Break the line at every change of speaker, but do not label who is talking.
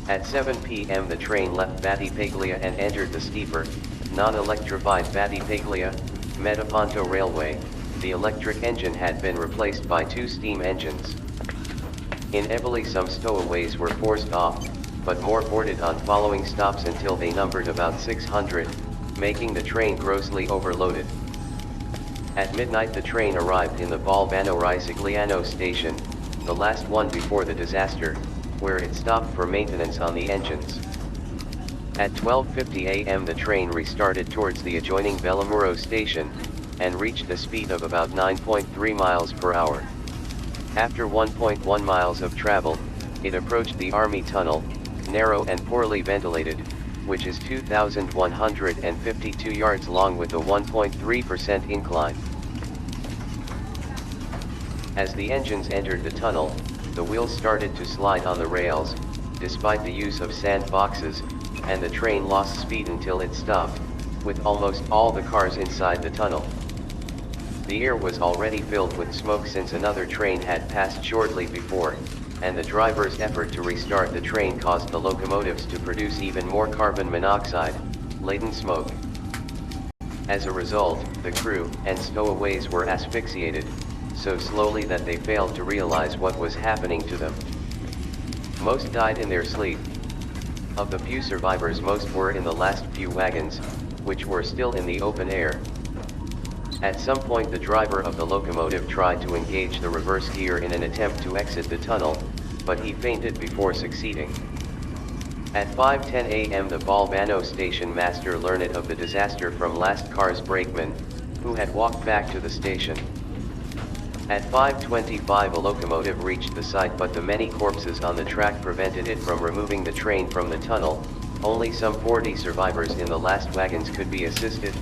At 7 p.m. the train left Battipaglia and entered the steeper, non-electrified Battipaglia-Metaponto Railway. The electric engine had been replaced by 2 steam engines. In Eboli some stowaways were forced off, but more boarded on following stops until they numbered about 600, making the train grossly overloaded. At midnight the train arrived in the Balvano Risigliano station, the last one before the disaster, where it stopped for maintenance on the engines. At 12:50 a.m. the train restarted towards the adjoining Bellamuro station, and reached a speed of about 9.3 miles per hour. After 1.1 miles of travel, it approached the Army Tunnel, narrow and poorly ventilated, which is 2,152 yards long with a 1.3% incline. As the engines entered the tunnel, the wheels started to slide on the rails, despite the use of sandboxes, and the train lost speed until it stopped, with almost all the cars inside the tunnel. The air was already filled with smoke since another train had passed shortly before, and the driver's effort to restart the train caused the locomotives to produce even more carbon monoxide-laden smoke. As a result, the crew and stowaways were asphyxiated, so slowly that they failed to realize what was happening to them. Most died in their sleep. Of the few survivors, most were in the last few wagons, which were still in the open air. At some point the driver of the locomotive tried to engage the reverse gear in an attempt to exit the tunnel, but he fainted before succeeding. At 5:10 a.m. the Balvano station master learned of the disaster from last car's brakeman, who had walked back to the station. At 5:25 a locomotive reached the site, but the many corpses on the track prevented it from removing the train from the tunnel. Only some 40 survivors in the last wagons could be assisted,